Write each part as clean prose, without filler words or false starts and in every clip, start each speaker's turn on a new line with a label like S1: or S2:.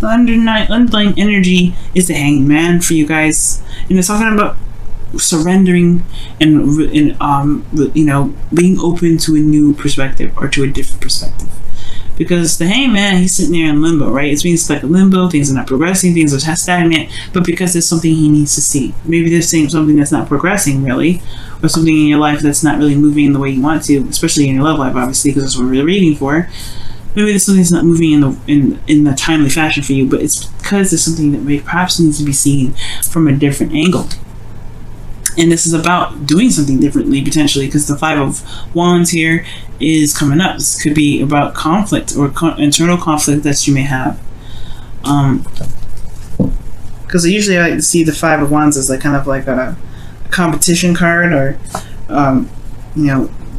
S1: The underlying energy is the Hanged Man for you guys, and it's talking about surrendering and being open to a new perspective or to a different perspective. Because the Hanged Man, he's sitting there in limbo, right? It means like a limbo, things are not progressing, things are stagnant, but because there's something he needs to see. Maybe there's something that's not progressing really, or something in your life that's not really moving in the way you want to, especially in your love life, obviously, because that's what we're reading for. Maybe there's something that's not moving in a timely fashion for you, but it's because there's something that perhaps needs to be seen from a different angle. And this is about doing something differently, potentially, because the Five of Wands here is coming up. This could be about conflict or internal conflict that you may have. Because usually I like to see the Five of Wands as like kind of like a competition card, or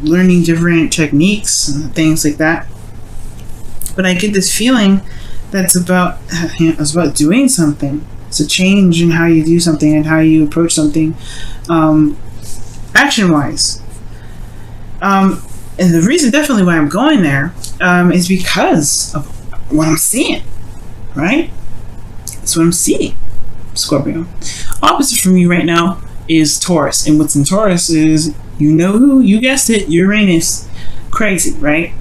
S1: learning different techniques and things like that. But I get this feeling that's about doing something. It's a change in how you do something and how you approach something, action-wise. And the reason definitely why I'm going there is because of what I'm seeing, right? That's what I'm seeing, Scorpio. Opposite from you right now is Taurus. And what's in Taurus is, who? You guessed it, Uranus. Crazy, right?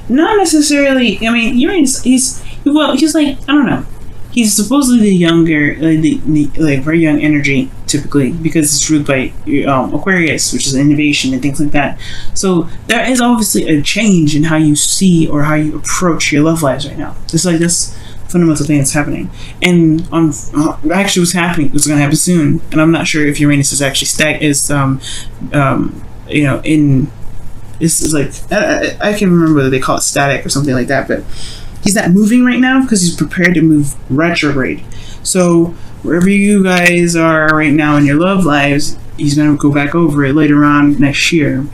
S1: Not necessarily, Uranus, he's like, I don't know. He's supposedly the younger, like very young energy, typically, because it's ruled by Aquarius, which is innovation and things like that. So there is obviously a change in how you see or how you approach your love lives right now. It's like this fundamental thing that's happening. And actually what's happening, it's going to happen soon. And I'm not sure if Uranus is actually it's like, I can't remember whether they call it static or something like that, but he's not moving right now because he's prepared to move retrograde. So wherever you guys are right now in your love lives, he's going to go back over it later on next year.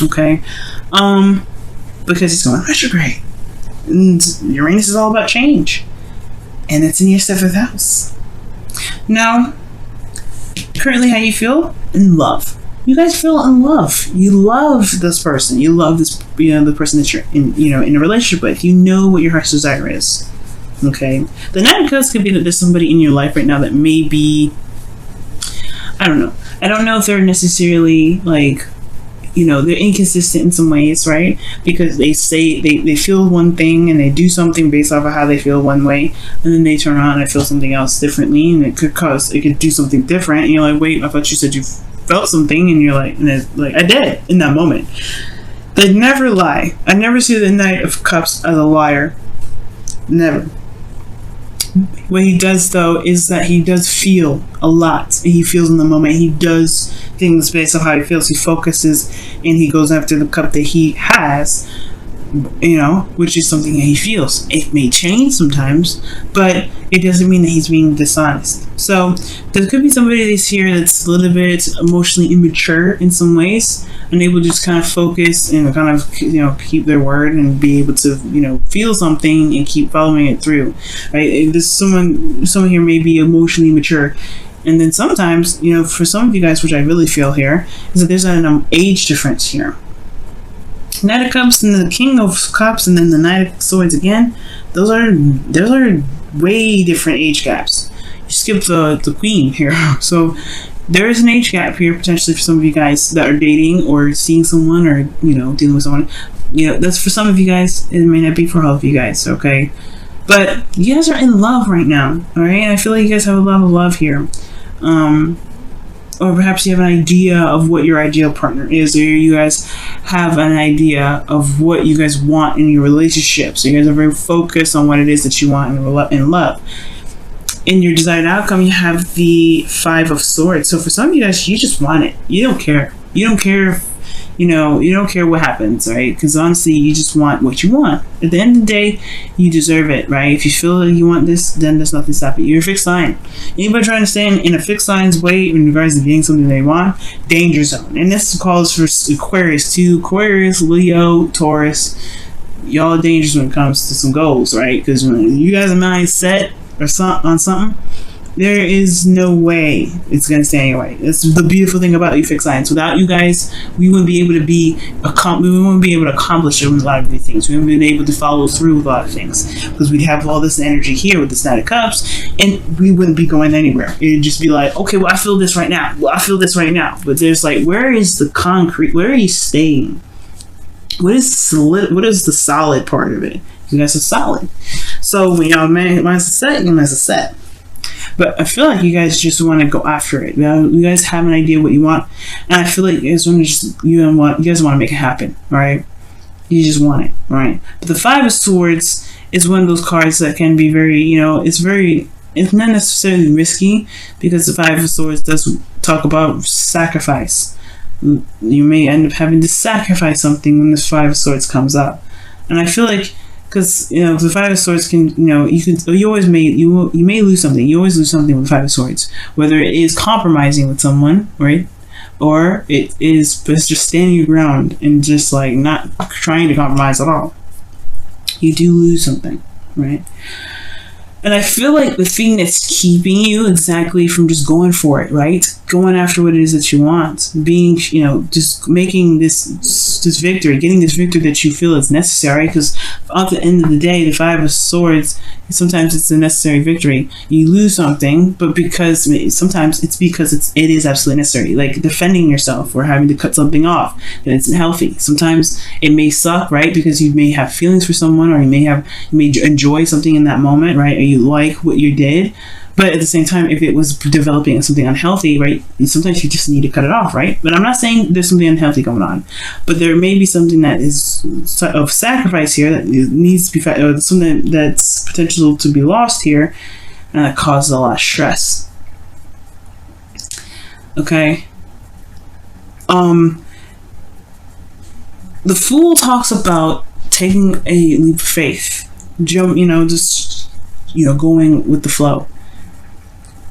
S1: Okay? Because he's going retrograde. And Uranus is all about change. And it's in your 7th house. Now, currently how you feel? In love. You guys feel in love. You love this person. You love this, the person that you're in a relationship with. You know what your heart's desire is. Okay. The Nine of Cups could be that there's somebody in your life right now that may be, I don't know. I don't know if they're necessarily like, they're inconsistent in some ways, right? Because they say they feel one thing and they do something based off of how they feel one way, and then they turn around and feel something else differently, and it could do something different. And you're like, wait, I thought you said you felt something, and you're like, and it's like, I did in that moment. They never lie. I never see the Knight of Cups as a liar. Never. What he does though is that he does feel a lot, and he feels in the moment. He does things based on how he feels. He focuses and he goes after the cup that he has, which is something that he feels. It may change sometimes, but it doesn't mean that he's being dishonest. So there could be somebody that's here that's a little bit emotionally immature in some ways, unable to just kind of focus and kind of keep their word and be able to feel something and keep following it through. Right? There's someone here may be emotionally mature. And then sometimes, for some of you guys, which I really feel here, is that there's an age difference here. Knight of Cups and the King of Cups and then the Knight of Swords again, those are way different age gaps. You skip the Queen here. So there is an age gap here potentially for some of you guys that are dating or seeing someone or dealing with someone. That's for some of you guys. It may not be for all of you guys, okay? But you guys are in love right now, all right? I feel like you guys have a lot of love here. Or perhaps you have an idea of what your ideal partner is, or you guys have an idea of what you guys want in your relationship. So you guys are very focused on what it is that you want in love. In your desired outcome, you have the Five of Swords. So for some of you guys, you just want it. You don't care. You don't care if, you don't care what happens, right? Because honestly, you just want what you want. At the end of the day, you deserve it, right? If you feel like you want this, then there's nothing stopping you. You're a fixed sign. Anybody trying to stay in a fixed sign's way in regards to getting something they want, danger zone. And this calls for Aquarius too. Aquarius, Leo, Taurus. Y'all are dangerous when it comes to some goals, right? Because when you guys are mind set on something, There is no way it's going to stay anyway. That's the beautiful thing about you fixed signs. Without you guys, we wouldn't be able to accomplish a lot of these things. We wouldn't be able to follow through with a lot of things because we'd have all this energy here with the Knight of Cups, and we wouldn't be going anywhere. It'd just be like, okay, well, I feel this right now. Well, I feel this right now. But there's like, where is the concrete? Where are you staying? What is the solid part of it? You guys are solid. So when y'all mine's a set, you mine's a set. But I feel like you guys just want to go after it. You guys have an idea what you want, and I feel like you guys want to make it happen, right? You just want it, right? But the Five of Swords is one of those cards that can be very, it's not necessarily risky, because the Five of Swords does talk about sacrifice. You may end up having to sacrifice something when this Five of Swords comes up, and I feel like, because the Five of Swords can, you may lose something. You always lose something with the Five of Swords, whether it is compromising with someone, right, or it is just standing your ground and just like not trying to compromise at all. You do lose something, right? And I feel like the thing that's keeping you exactly from just going for it, right? Going after what it is that you want, being, just making this victory, getting this victory that you feel is necessary. Because at the end of the day, the Five of Swords, sometimes it's a necessary victory. You lose something, but sometimes it's because it is absolutely necessary. Like defending yourself or having to cut something off that isn't healthy. Sometimes it may suck, right? Because you may have feelings for someone, or you may enjoy something in that moment, right? Or you like what you did, but at the same time, if it was developing something unhealthy, right, sometimes you just need to cut it off, right? But I'm not saying there's something unhealthy going on, but there may be something that is of sacrifice here that needs to be, or something that's potential to be lost here, and that causes a lot of stress. Okay. The Fool talks about taking a leap of faith, going with the flow,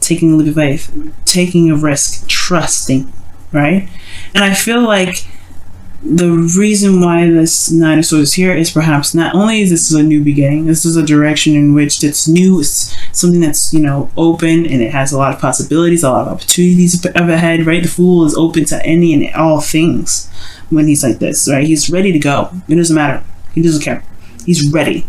S1: taking a leap of faith, taking a risk, trusting, right? And I feel like the reason why this Nine of Swords is here is perhaps not only is this a new beginning, this is a direction in which it's new, it's something that's, open, and it has a lot of possibilities, a lot of opportunities up ahead, right? The Fool is open to any and all things when he's like this, right? He's ready to go. It doesn't matter. He doesn't care. He's ready.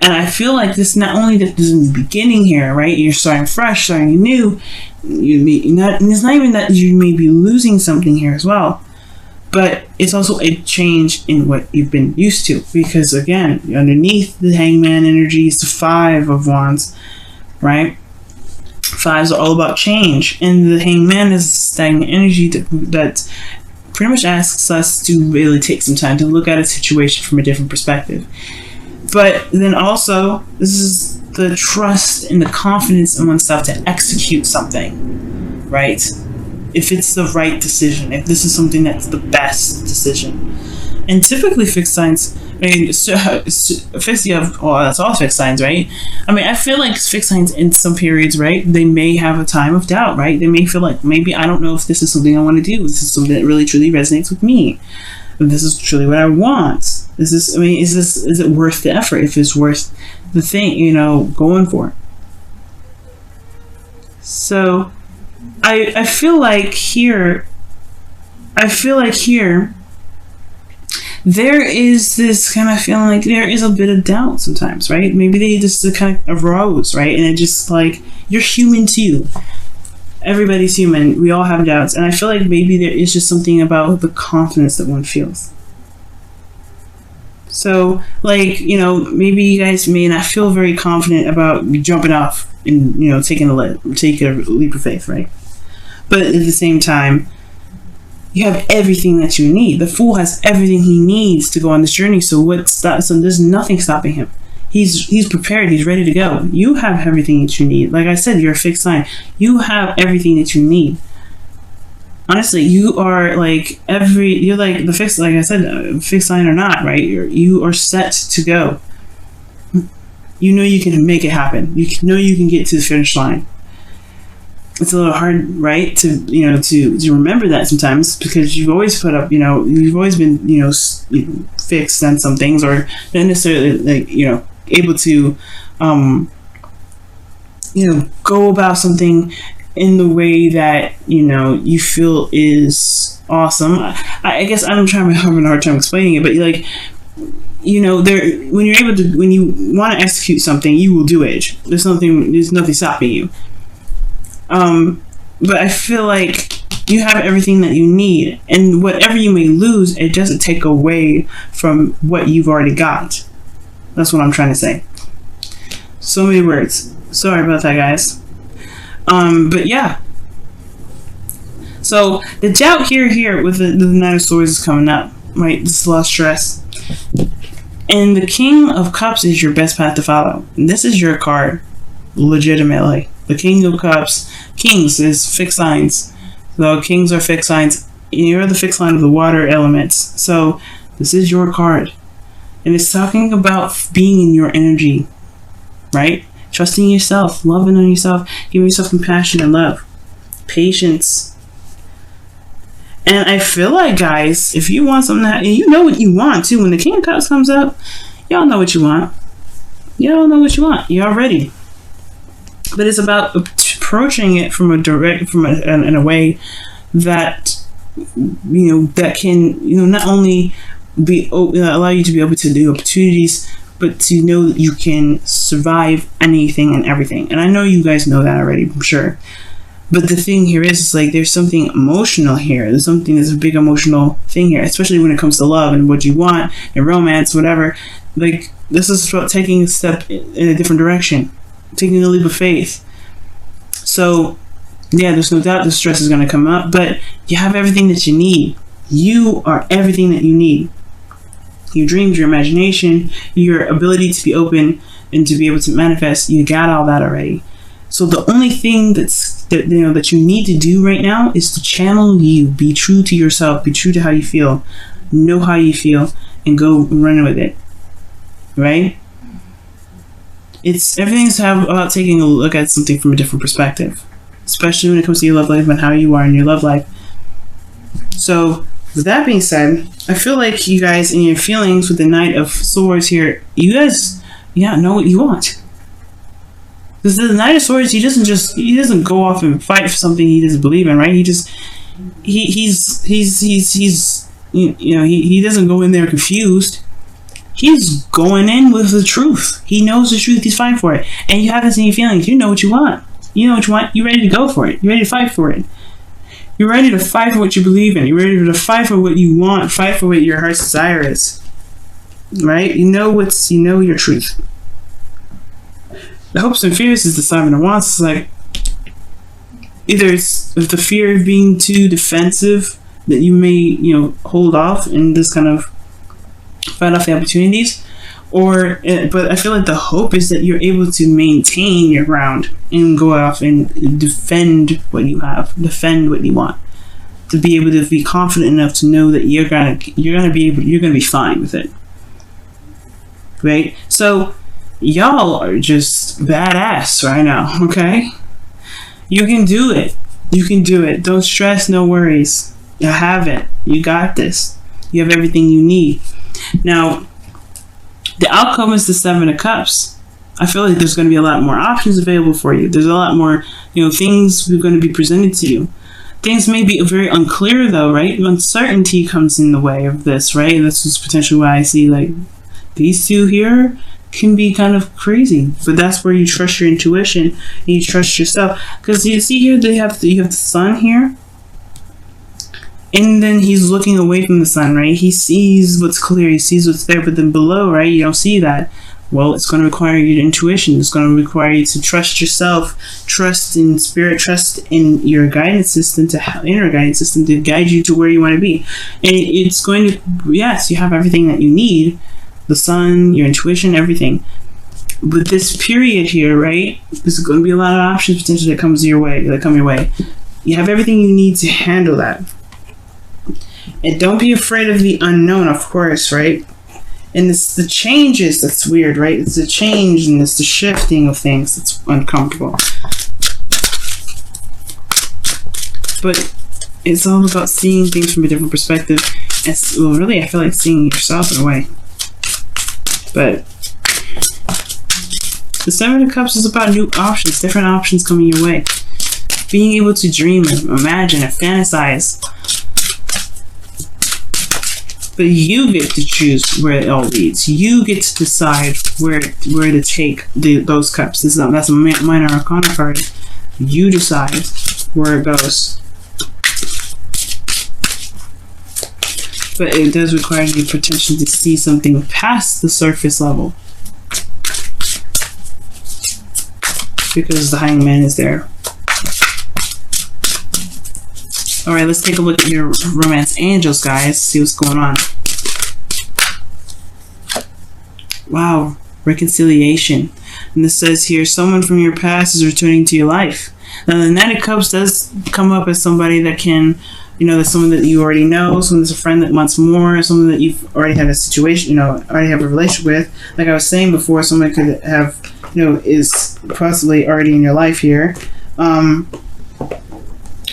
S1: And I feel like this, not only that there's a new beginning here, right? You're starting fresh, starting new. And it's not even that you may be losing something here as well, but it's also a change in what you've been used to. Because again, underneath the Hangman energy is the Five of Wands, right? Fives are all about change, and the Hangman is stagnant energy that pretty much asks us to really take some time to look at a situation from a different perspective. But then also, this is the trust and the confidence in oneself to execute something, right? If it's the right decision, if this is something that's the best decision. And typically fixed signs, that's all fixed signs, right? I feel like fixed signs in some periods, right, they may have a time of doubt, right? They may feel like, maybe I don't know if this is something I want to do. This is something that really truly resonates with me. This is truly what I want. Is it worth the effort? If it's worth the thing, going for. So, I feel like here, there is this kind of feeling like there is a bit of doubt sometimes, right? Maybe they just kind of arose, right? And it just like, you're human too. Everybody's human. We all have doubts. And I feel like maybe there is just something about the confidence that one feels. So, like, maybe you guys may not feel very confident about jumping off and, taking a leap of faith, right? But at the same time, you have everything that you need. The Fool has everything he needs to go on this journey. So there's nothing stopping him. He's prepared. He's ready to go. You have everything that you need. Like I said, you're a fixed sign. You have everything that you need. Honestly, you are like you're like the fixed, like I said, fixed sign or not, right? You are set to go. You can make it happen. You can get to the finish line. It's a little hard, right, to remember that sometimes, because you've always put up, you've always been, fixed on some things, or not necessarily like, able to go about something in the way that you feel is awesome. I guess I'm having a hard time explaining it, but like when you want to execute something, you will do it. There's nothing stopping you. But I feel like you have everything that you need, and whatever you may lose, it doesn't take away from what you've already got. That's what I'm trying to say. So many words. Sorry about that, guys. But yeah. So the doubt here with the Nine of Swords is coming up, right? This is a lot of stress. And the King of Cups is your best path to follow. And this is your card, legitimately. The King of Cups. Kings is fixed signs. So kings are fixed signs. You're the fixed line of the water elements. So this is your card. And it's talking about being in your energy, right? Trusting yourself, loving on yourself, giving yourself compassion and love, patience. And I feel like, guys, if you want something and you know what you want too, when the King of Cups comes up, y'all know what you want. Y'all know what you want. Y'all ready. But it's about approaching it in a way that that can not only allow you to be able to do opportunities, but to know that you can survive anything and everything. And I know you guys know that already, I'm sure. But the thing here is like there's something emotional here. There's a big emotional thing here, especially when it comes to love and what you want and romance, whatever. Like this is about taking a step in a different direction, taking a leap of faith. So yeah, there's no doubt the stress is going to come up, but you have everything that you need. You are everything that you need. Your dreams, your imagination, your ability to be open and to be able to manifest, you got all that already. So the only thing that you need to do right now is to channel you, be true to yourself, be true to how you feel, know how you feel, and go run with it. Right? Everything's about taking a look at something from a different perspective, especially when it comes to your love life and how you are in your love life. So with that being said, I feel like you guys in your feelings with the Knight of Swords here, you guys know what you want. Because the Knight of Swords, he doesn't go off and fight for something he doesn't believe in, right? He doesn't go in there confused. He's going in with the truth. He knows the truth. He's fighting for it. And you have this in your feelings. You know what you want. You know what you want. You're ready to go for it. You're ready to fight for it. You're ready to fight for what you believe in. You're ready to fight for what you want. Fight for what your heart's desire is. Right? You know your truth. The hopes and fears is the Seven of Wands. It's like either it's the fear of being too defensive that you may hold off and just kind of fight off the opportunities, but I feel like the hope is that you're able to maintain your ground and go off and defend what you have, defend what you want, to be able to be confident enough to know that you're gonna be fine with it, right? So y'all are just badass right now, okay? You can do it. You can do it. Don't stress, no worries. You have it. You got this. You have everything you need. Now, the outcome is the Seven of Cups. I feel like there's going to be a lot more options available for you. There's a lot more, things that are going to be presented to you. Things may be very unclear, though, right? Uncertainty comes in the way of this, right? This is potentially why I see, like, these two here can be kind of crazy. But that's where you trust your intuition and you trust yourself. Because you see here, you have the sun here. And then he's looking away from the sun, right? He sees what's clear, he sees what's there, but then below, right, you don't see that. Well, it's going to require your intuition. It's going to require you to trust yourself, trust in spirit, trust in your guidance system, inner guidance system to guide you to where you want to be. And it's going to, yes, you have everything that you need, the sun, your intuition, everything. But this period here, right, there's going to be a lot of options potentially that come your way. You have everything you need to handle that. And don't be afraid of the unknown, of course, right? And it's the changes that's weird, right? It's the change and it's the shifting of things that's uncomfortable. But it's all about seeing things from a different perspective. Well, really, I feel like seeing yourself in a way. But The Seven of Cups is about new options, different options coming your way. Being able to dream and imagine and fantasize. But you get to choose where it all leads. You get to decide where to take those cups. That's a minor arcana card. You decide where it goes. But it does require you potentially to see something past the surface level. Because the Hangman is there. Alright, let's take a look at your romance angels, guys. See what's going on. Wow, reconciliation. And this says here, someone from your past is returning to your life. Now, the Knight of Cups does come up as somebody that can, that's someone that you already know, someone that's a friend that wants more, someone that you've already had a situation, already have a relationship with. Like I was saying before, someone could have, is possibly already in your life here.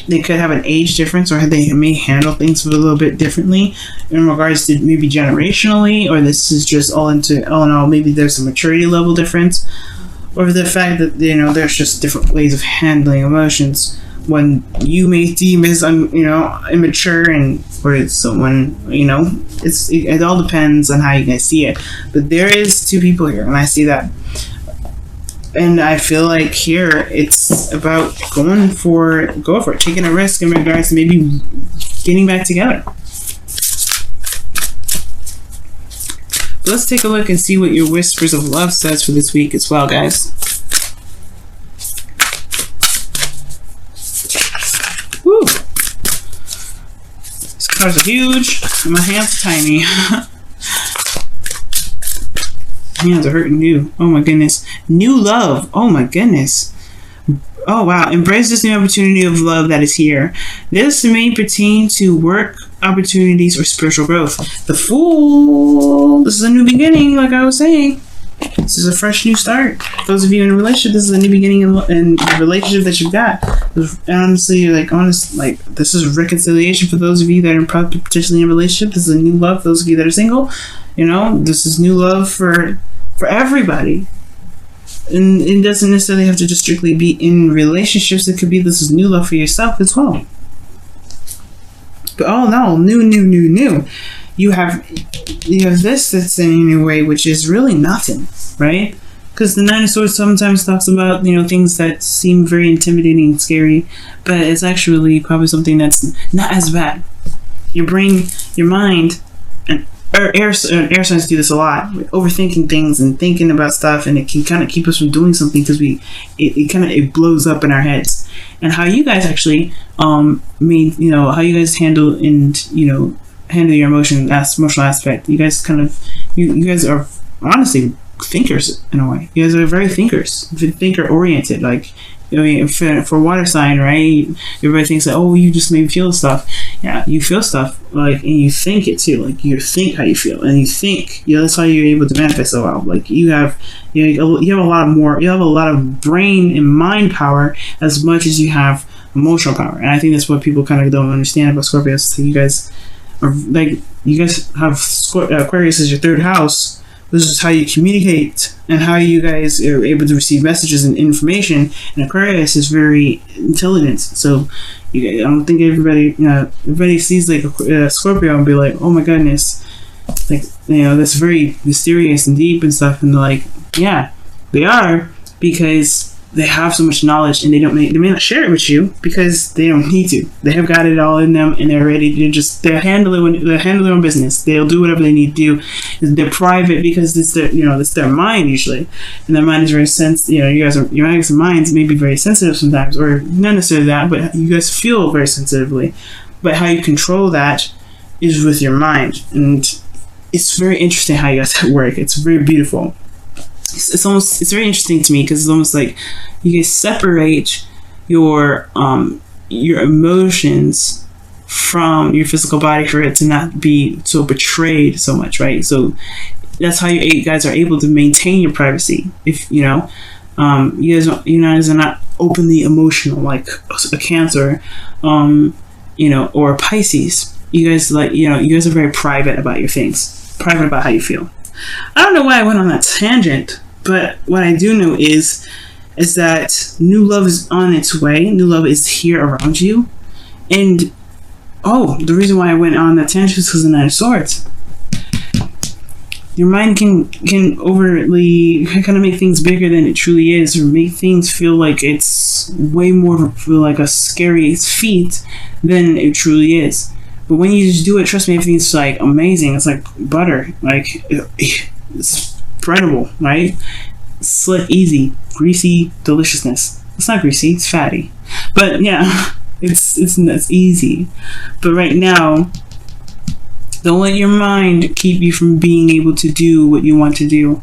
S1: They could have an age difference, or they may handle things a little bit differently in regards to maybe generationally, or this is just all in all, maybe there's a maturity level difference, or the fact that, there's just different ways of handling emotions. When you may deem as, immature, and or someone, it all depends on how you guys see it. But there is two people here, and I see that. And I feel like here it's about go for it, taking a risk in regards to maybe getting back together. But let's take a look and see what your Whispers of Love says for this week as well, guys. Woo! These cards are huge, and my hands are tiny. Hands are hurting you. Oh my goodness. New love. Oh my goodness. Oh wow. Embrace this new opportunity of love that is here. This may pertain to work opportunities or spiritual growth. The Fool. This is a new beginning, like I was saying. This is a fresh new start. Those of you in a relationship, this is a new beginning in the relationship that you've got. Honestly, this is reconciliation for those of you that are potentially in a relationship. This is a new love for those of you that are single. This is new love for everybody. And it doesn't necessarily have to just strictly be in relationships. It could be this is new love for yourself as well. But oh no, new. You have this that's in your way, which is really nothing, right? Because the Nine of Swords sometimes talks about, things that seem very intimidating and scary, but it's actually probably something that's not as bad. Your brain, your mind, and air signs do this a lot. We're overthinking things and thinking about stuff, and it can kind of keep us from doing something because it blows up in our heads. And how you guys actually, how you guys handle your emotional aspect. You guys you guys are honestly thinkers in a way. You guys are very thinker oriented. Like, for water sign, right? Everybody thinks that, oh, you just made me feel stuff. Yeah, you feel stuff, and you think it too. Like, you think how you feel, and you think, that's how you're able to manifest so well. Like, you have a lot of brain and mind power as much as you have emotional power. And I think that's what people kind of don't understand about Scorpios. So you guys have Aquarius as your third house. This is how you communicate and how you guys are able to receive messages and information. And Aquarius is very intelligent. So I don't think everybody sees a Scorpio and be like, oh my goodness, that's very mysterious and deep and stuff. And they're like, yeah, they are, because they have so much knowledge, and they may not share it with you because they don't need to. They have got it all in them, and they're ready to they'll handle their own business. They'll do whatever they need to do. They're private because it's their mind usually, and their mind is very sensitive. Your guys' minds may be very sensitive sometimes, or not necessarily that, but you guys feel very sensitively. But how you control that is with your mind, and it's very interesting how you guys work. It's very beautiful. It's very interesting to me because it's almost like you guys separate your emotions from your physical body for it to not be so betrayed so much, right? So that's how you guys are able to maintain your privacy. If you guys are not openly emotional like a Cancer, or a Pisces. You guys you guys are very private about your things, private about how you feel. I don't know why I went on that tangent, But what I do know is that new love is on its way. New love is here around you. And the reason why I went on that tangent is because of the Nine of Swords. Your mind can overtly kind of make things bigger than it truly is, or make things feel like it's way more of like a scary feat than it truly is. But when you just do it, trust me, everything's like amazing. It's like butter, like it's spreadable, right? Slick, easy, greasy deliciousness. It's not greasy, it's fatty, but yeah, it's easy. But right now, don't let your mind keep you from being able to do what you want to do.